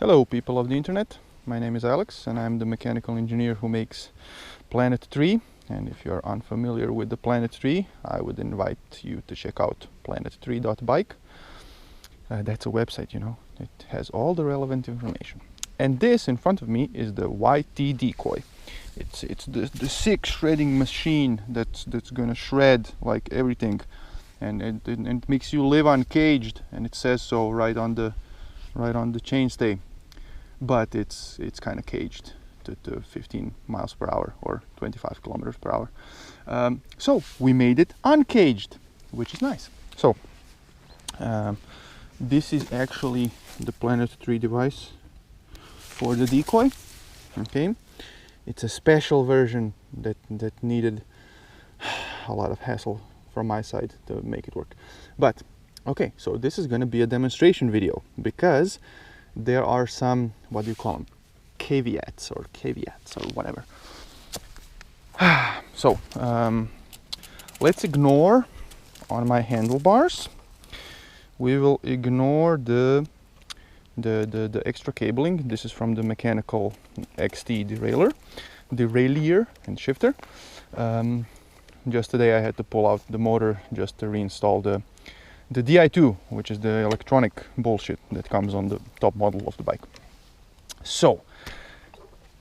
Hello people of the internet, my name is Alex and I'm the mechanical engineer who makes Planet 3, and if you are unfamiliar with the Planet 3, I would invite you to check out planet3.bike. That's a website, you know, it has all the relevant information. And this in front of me is the YT Decoy. It's the sick shredding machine that's gonna shred like everything, and it makes you live uncaged, and it says so right on the chainstay. But it's kind of caged to 15 miles per hour or 25 kilometers per hour. So we made it uncaged, which is nice. So this is actually the Planet 3 device for the Decoy. Okay, it's a special version that needed a lot of hassle from my side to make it work. But okay, so this is going to be a demonstration video because there are some, what do you call them, caveats or whatever. So let's ignore on my handlebars, we will ignore the extra cabling. This is from the Mechanical XT derailleur and shifter. Just today I had to pull out the motor just to reinstall the Di2, which is the electronic bullshit that comes on the top model of the bike. So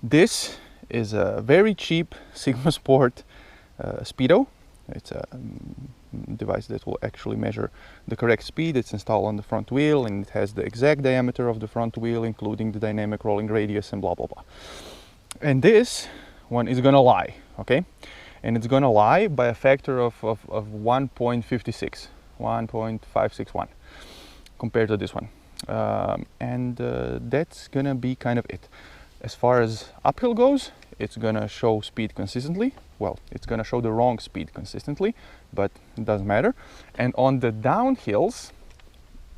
this is a very cheap Sigma Sport speedo. It's a device that will actually measure the correct speed. It's installed on the front wheel, and it has the exact diameter of the front wheel, including the dynamic rolling radius and blah blah blah. And this one is gonna lie, okay? And it's gonna lie by a factor of 1.56. 1.561 compared to this one, and that's gonna be kind of it. As far as uphill goes, it's gonna show speed consistently. Well, it's gonna show the wrong speed consistently, but it doesn't matter. And on the downhills,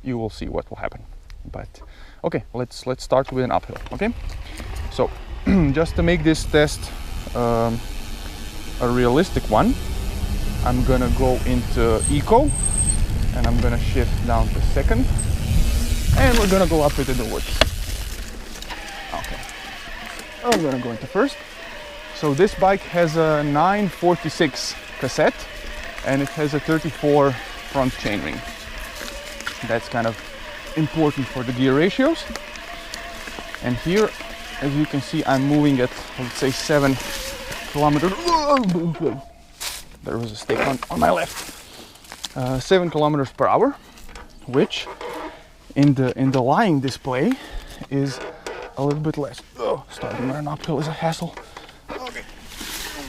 you will see what will happen. But okay, let's start with an uphill. Okay, so just to make this test a realistic one, I'm gonna go into eco, and I'm gonna shift down to second, and we're gonna go up with the woods. Okay, I'm gonna go into first. So this bike has a 946 cassette, and it has a 34 front chainring. That's kind of important for the gear ratios. And here, as you can see, I'm moving at, let's say, 7 kilometers. There was a stick on my left. 7 kilometers per hour, which in the lying display is a little bit less. Oh, starting on an uphill is a hassle. Okay.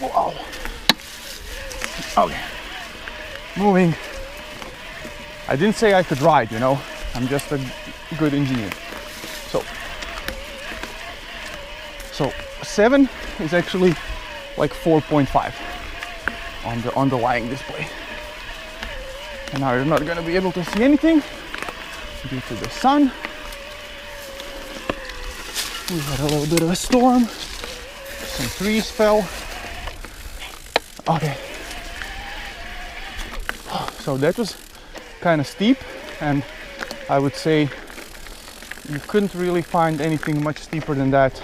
Wow. Okay. Moving. I didn't say I could ride, you know. I'm just a good engineer. So 7 is actually like 4.5 on the lying display. And now you're not going to be able to see anything due to the sun. We had a little bit of a storm. Some trees fell. Okay. So that was kind of steep, and I would say you couldn't really find anything much steeper than that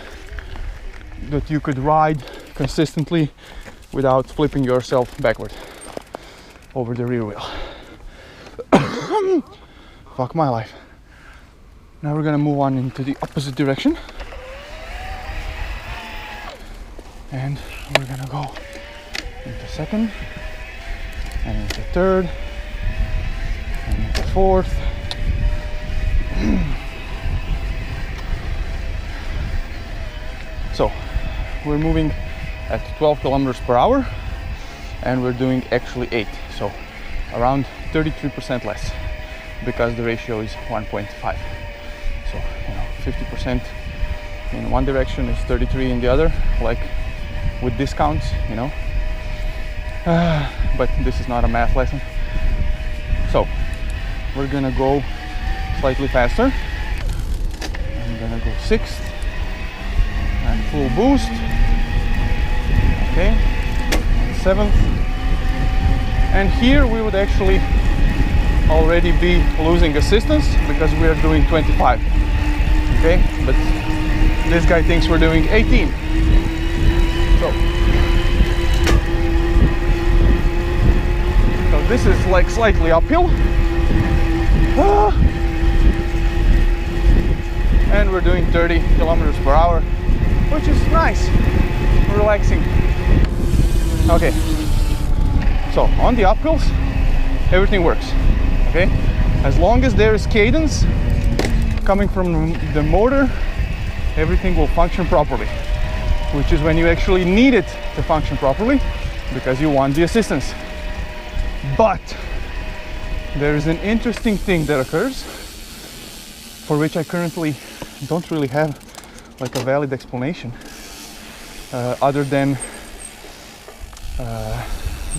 you could ride consistently without flipping yourself backward over the rear wheel. Fuck my life. Now we're gonna move on into the opposite direction, and we're gonna go into second, and into third, and into fourth. So we're moving at 12 kilometers per hour, and we're doing actually 8, so around 33% less, because the ratio is 1.5. So, you know, 50% in one direction is 33 in the other, like with discounts, you know. But this is not a math lesson. So we're gonna go slightly faster. I'm gonna go 6th and full boost. Okay, 7th. And here we would actually already be losing assistance because we are doing 25. okay? But this guy thinks we're doing 18. So this is like slightly uphill. And we're doing 30 kilometers per hour, which is nice, relaxing. Okay, so on the uphills, everything works, okay? As long as there is cadence coming from the motor, everything will function properly, which is when you actually need it to function properly, because you want the assistance. But there is an interesting thing that occurs, for which I currently don't really have like a valid explanation, other than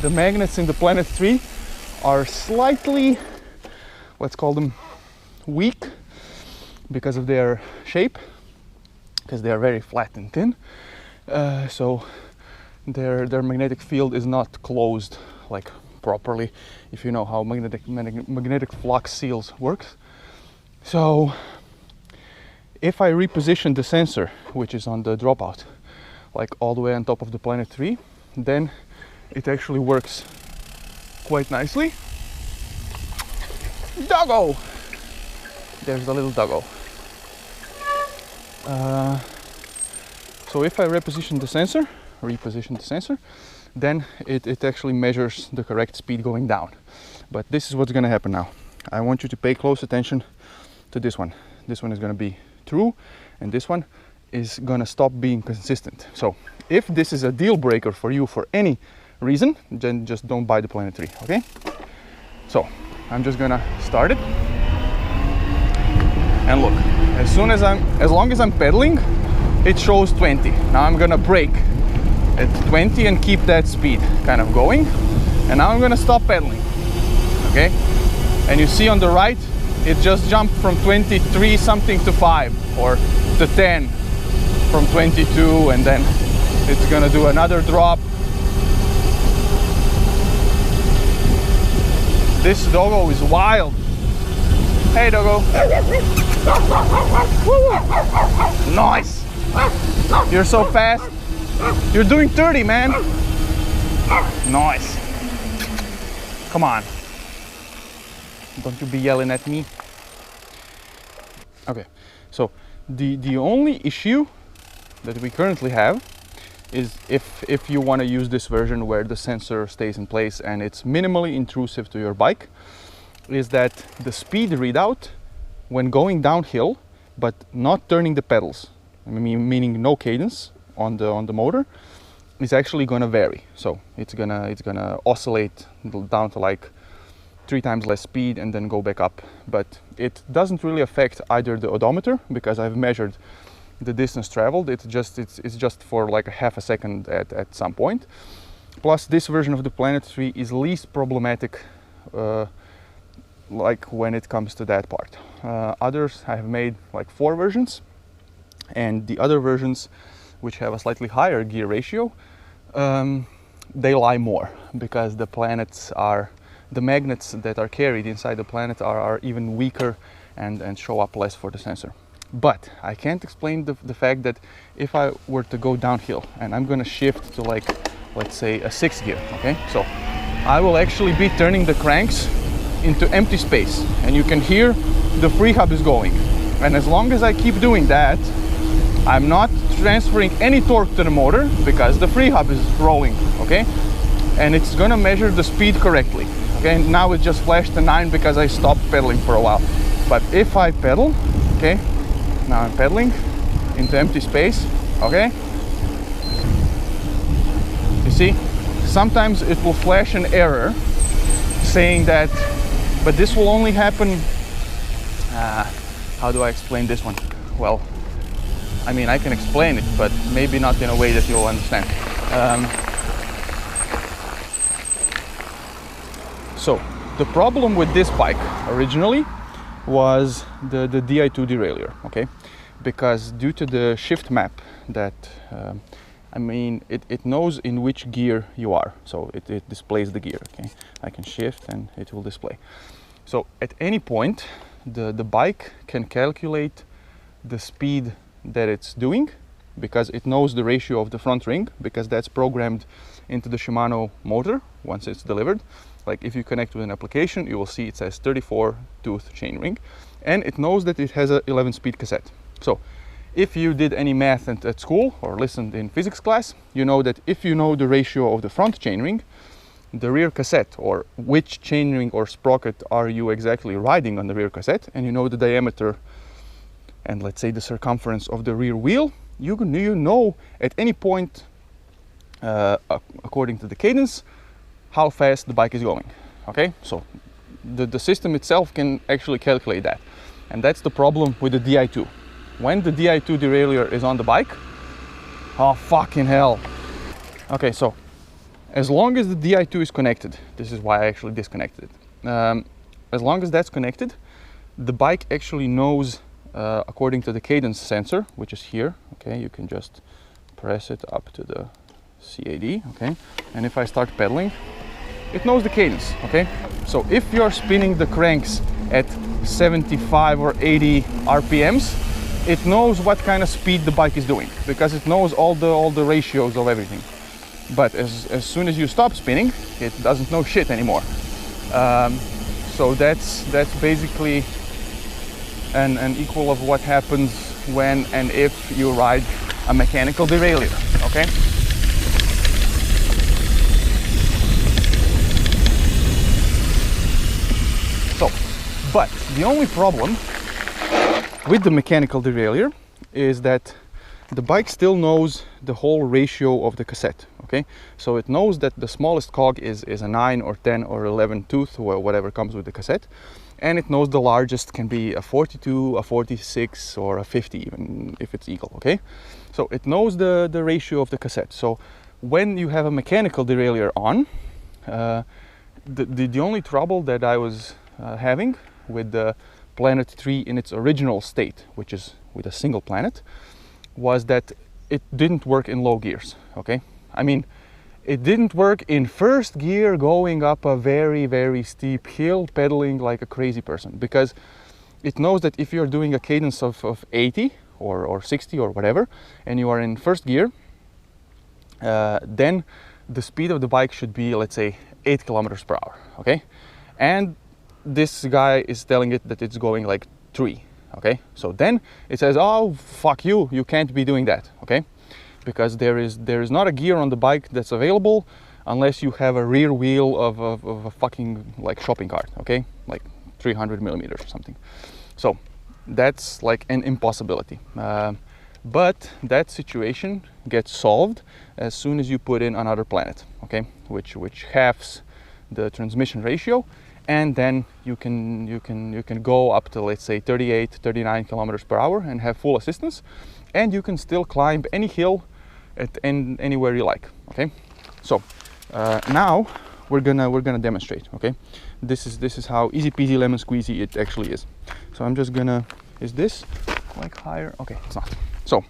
the magnets in the Planet 3 are slightly, let's call them weak, because of their shape, because they are very flat and thin. So their magnetic field is not closed like properly, if you know how magnetic flux seals works. So if I reposition the sensor, which is on the dropout, like all the way on top of the Planet 3, then it actually works quite nicely. Doggo! There's a little doggo. So if I reposition the sensor, then it actually measures the correct speed going down. But this is what's going to happen now. I want you to pay close attention to this one. This one is going to be true, and this one is going to stop being consistent. So if this is a deal breaker for you for any reason, then just don't buy the Planet 3, okay? So I'm just going to start it. And look, as long as I'm pedaling, it shows 20. Now I'm going to brake at 20 and keep that speed kind of going. And now I'm going to stop pedaling, okay? And you see on the right, it just jumped from 23 something to 5, or to 10 from 22, and then it's gonna do another drop. This doggo is wild. Hey doggo. Nice. You're so fast. You're doing 30, man. Nice. Come on. Don't you be yelling at me. Okay, so the only issue that we currently have is if you want to use this version where the sensor stays in place and it's minimally intrusive to your bike, is that the speed readout when going downhill but not turning the pedals, meaning no cadence on the motor, is actually going to vary. So it's gonna oscillate down to like 3 times less speed and then go back up. But it doesn't really affect either the odometer, because I've measured the distance traveled. It's just for like a half a second at some point. Plus, this version of the Planet 3 is least problematic like when it comes to that part. Others, I have made like 4 versions, and the other versions, which have a slightly higher gear ratio, they lie more, because the magnets that are carried inside the Planet are even weaker and show up less for the sensor. But I can't explain the fact that if I were to go downhill and I'm gonna shift to like, let's say a 6th gear, okay? So I will actually be turning the cranks into empty space, and you can hear the free hub is going. And as long as I keep doing that, I'm not transferring any torque to the motor, because the free hub is rolling, okay? And it's gonna measure the speed correctly. Okay, now it just flashed to 9 because I stopped pedaling for a while. But if I pedal, okay, now I'm pedaling into empty space, okay? You see, sometimes it will flash an error saying that, but this will only happen, how do I explain this one? Well, I mean, I can explain it, but maybe not in a way that you'll understand. So the problem with this bike originally was the Di2 derailleur, okay? Because due to the shift map that, I mean, it knows in which gear you are, so it displays the gear, okay? I can shift and it will display. So at any point, the bike can calculate the speed that it's doing, because it knows the ratio of the front ring, because that's programmed into the Shimano motor once it's delivered. Like if you connect with an application, you will see it says 34 tooth chainring, and it knows that it has a 11-speed cassette. So if you did any math at school or listened in physics class, you know that if you know the ratio of the front chainring, the rear cassette, or which chainring or sprocket are you exactly riding on the rear cassette, and you know the diameter and let's say the circumference of the rear wheel, you know at any point, according to the cadence, how fast the bike is going. Okay, so the system itself can actually calculate that, and that's the problem with the Di2. When the Di2 derailleur is on the bike, oh fucking hell. Okay, so as long as the Di2 is connected, this is why I actually disconnected it. As long as that's connected, the bike actually knows, according to the cadence sensor, which is here. Okay, you can just press it up to the CAD. Okay, and if I start pedaling, it knows the cadence. Okay, so if you're spinning the cranks at 75 or 80 RPMs, it knows what kind of speed the bike is doing, because it knows all the ratios of everything. But as soon as you stop spinning, it doesn't know shit anymore. So that's basically an equal of what happens when and if you ride a mechanical derailleur. Okay. So, but the only problem with the mechanical derailleur is that the bike still knows the whole ratio of the cassette. Okay, so it knows that the smallest cog is a 9 or 10 or 11 tooth, or whatever comes with the cassette, and it knows the largest can be a 42, a 46, or a 50, even if it's eagle. Okay, so it knows the ratio of the cassette. So when you have a mechanical derailleur on, the only trouble that I was having with the Planet 3 in its original state, which is with a single planet, was that it didn't work in low gears. Okay, I mean, it didn't work in first gear going up a very steep hill, pedaling like a crazy person, because it knows that if you're doing a cadence of 80 or 60 or whatever, and you are in first gear, then the speed of the bike should be, let's say, 8 kilometers per hour. Okay, and this guy is telling it that it's going like 3. Okay, so then it says, oh fuck you, you can't be doing that. Okay, because there is not a gear on the bike that's available unless you have a rear wheel of a fucking like shopping cart. Okay, like 300 millimeters or something. So that's like an impossibility. But that situation gets solved as soon as you put in another planet. Okay, which halves the transmission ratio, and then you can go up to, let's say, 38, 39 kilometers per hour and have full assistance, and you can still climb any hill at anywhere you like. Okay, so now we're gonna demonstrate. Okay, this is how easy peasy lemon squeezy it actually is. So I'm just gonna, is this like higher? Okay, it's not. So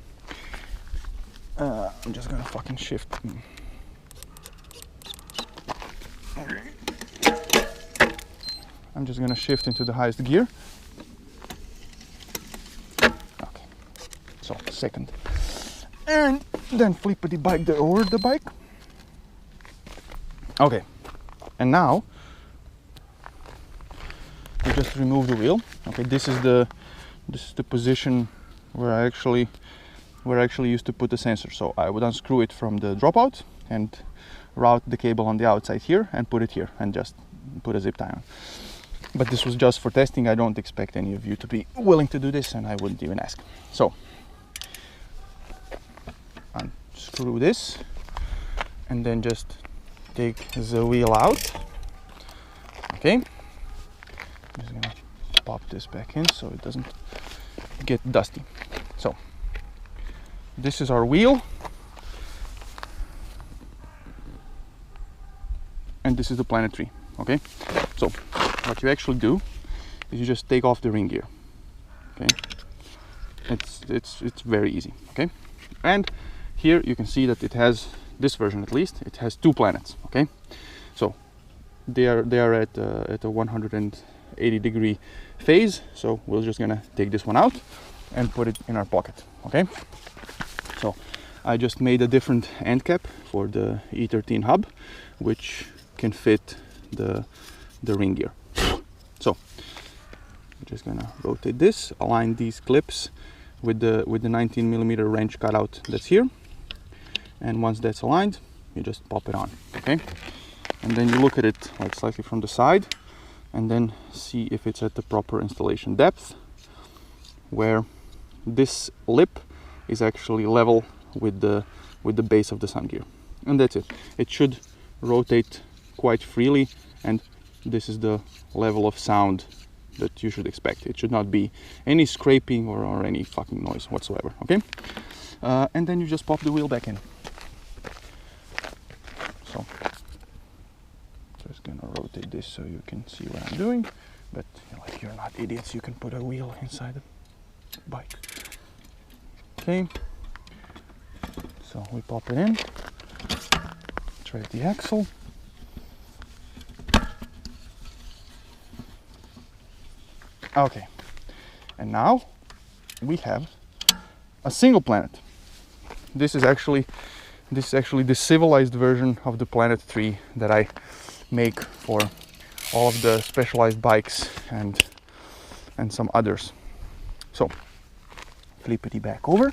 I'm just gonna fucking shift. I'm just gonna shift into the highest gear. Okay, so second, and then flip the bike over the bike. Okay, and now you just remove the wheel. Okay, this is the position where I actually used to put the sensor. So I would unscrew it from the dropout and route the cable on the outside here and put it here and just put a zip tie on. But this was just for testing. I don't expect any of you to be willing to do this, and I wouldn't even ask. So unscrew this and then just take the wheel out. Okay, I'm just gonna pop this back in so it doesn't get dusty. So this is our wheel, and this is the Planet 3. Okay, so what you actually do is you just take off the ring gear. Okay, it's very easy. Okay, and here you can see that it has, this version at least, it has 2 planets. Okay, so they are at a 180 degree phase. So we're just gonna take this one out, and put it in our pocket. Okay, so I just made a different end cap for the E13 hub, which can fit the ring gear. So I'm just gonna rotate this, align these clips with the 19mm wrench cutout that's here, and once that's aligned, you just pop it on. Okay, and then you look at it like slightly from the side, and then see if it's at the proper installation depth, where this lip is actually level with the base of the sun gear, and that's it. It should rotate quite freely, and this is the level of sound that you should expect. It should not be any scraping or any fucking noise whatsoever. Okay, and then you just pop the wheel back in. So just gonna rotate this so you can see what I'm doing, but like, you're not idiots, you can put a wheel inside the bike. Okay, so we pop it in, thread the axle, okay, and now we have a single Planet. This is actually the civilized version of the Planet 3 that I make for all of the specialized bikes and some others. So flippity back over,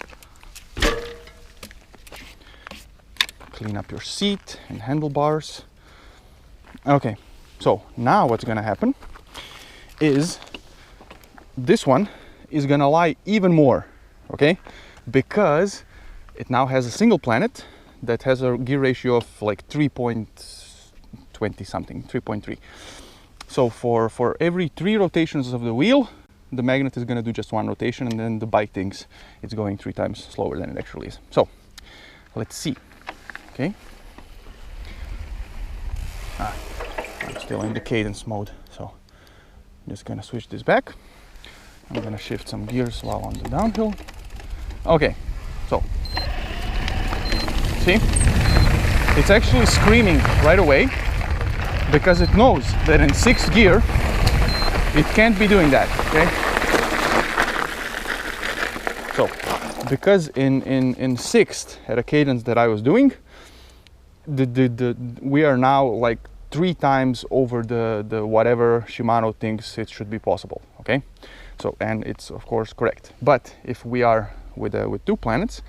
clean up your seat and handlebars. Okay, so now what's gonna happen is this one is gonna lie even more, okay, because it now has a single Planet that has a gear ratio of like 3.20 something, 3.3. So for every 3 rotations of the wheel, the magnet is going to do just 1 rotation, and then the bike thinks it's going 3 times slower than it actually is. So let's see. Okay, I'm still in the cadence mode, so I'm just going to switch this back. I'm going to shift some gears while on the downhill. Okay, so see, it's actually screaming right away because it knows that in 6th gear it can't be doing that. Okay, so because in 6th at a cadence that I was doing, we are now like 3 times over the whatever Shimano thinks it should be possible. Okay, so, and it's of course correct, but if we are with 2 planets,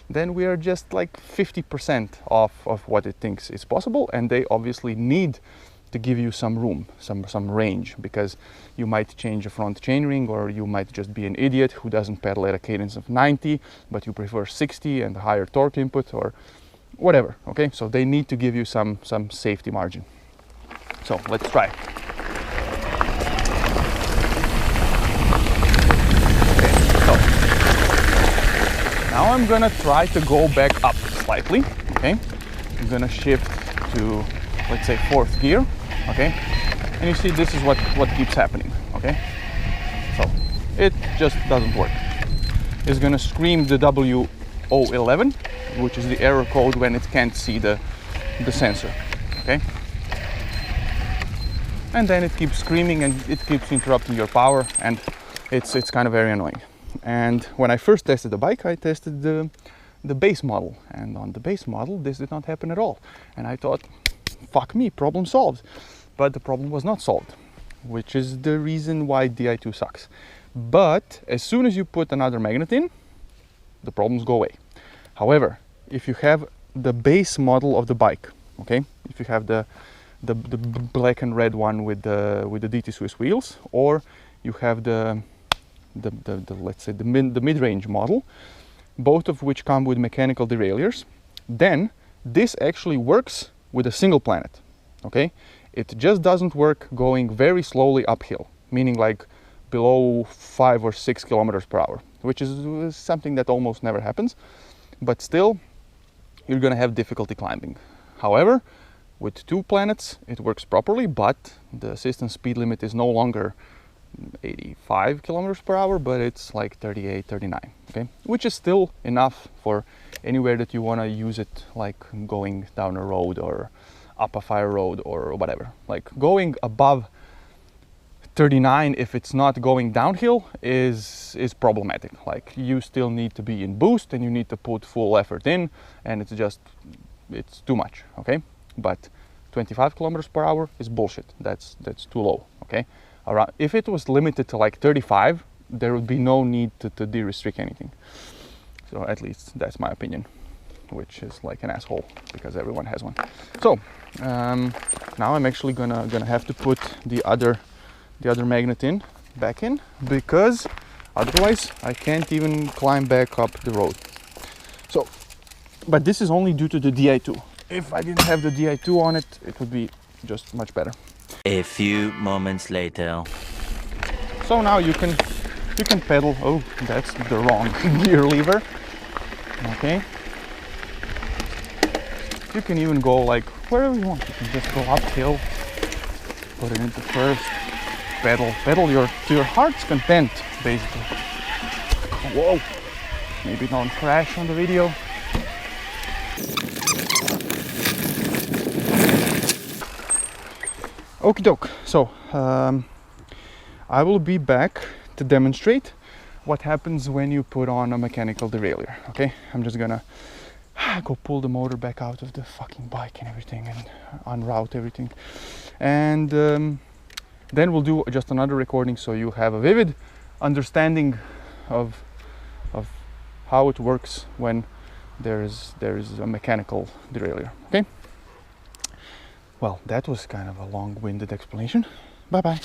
then we are just like 50% of what it thinks is possible, and they obviously need to give you some room, some range, because you might change a front chainring, or you might just be an idiot who doesn't pedal at a cadence of 90, but you prefer 60 and a higher torque input or whatever. Okay, so they need to give you some safety margin. So let's try. Now I'm gonna try to go back up slightly. Okay, I'm gonna shift to, let's say, 4th gear. Okay, and you see this is what keeps happening. Okay, so it just doesn't work. It's gonna scream the W011, which is the error code when it can't see the sensor. Okay, and then it keeps screaming and it keeps interrupting your power, and it's kind of very annoying. And when I first tested the bike, I tested the base model, and on the base model this did not happen at all, and I thought, fuck me, problem solved. But the problem was not solved, which is the reason why Di2 sucks. But as soon as you put another magnet in, the problems go away. However, if you have the base model of the bike, okay, if you have the black and red one with the DT Swiss wheels, or you have the let's say the mid-range model, both of which come with mechanical derailleurs, then this actually works with a single Planet. Okay, it just doesn't work going very slowly uphill, meaning like below 5 or 6 kilometers per hour, which is something that almost never happens, but still you're gonna have difficulty climbing. However, with 2 planets it works properly, but the system speed limit is no longer 85 kilometers per hour, but it's like 38, 39, okay, which is still enough for anywhere that you want to use it, like going down a road or up a fire road or whatever. Like going above 39, if it's not going downhill, is problematic. Like, you still need to be in boost and you need to put full effort in, and it's too much, okay? But 25 kilometers per hour is bullshit. That's too low, okay? Around, if it was limited to like 35, there would be no need to de-restrict anything. So at least that's my opinion, which is like an asshole because everyone has one. So now I'm actually gonna have to put the other magnet back in, because otherwise I can't even climb back up the road. So, but this is only due to the Di2. If I didn't have the Di2 on it, it would be just much better. A few moments later. So now you can pedal. Oh, that's the wrong gear lever. Okay. You can even go like wherever you want. You can just go uphill, put it into first, pedal to your heart's content, basically. Whoa! Maybe don't crash on the video. Okie doke. So I will be back to demonstrate what happens when you put on a mechanical derailleur. Okay, I'm just gonna go pull the motor back out of the fucking bike and everything, and unroute everything, and then we'll do just another recording so you have a vivid understanding of how it works when there is a mechanical derailleur. Okay. Well, that was kind of a long-winded explanation. Bye bye.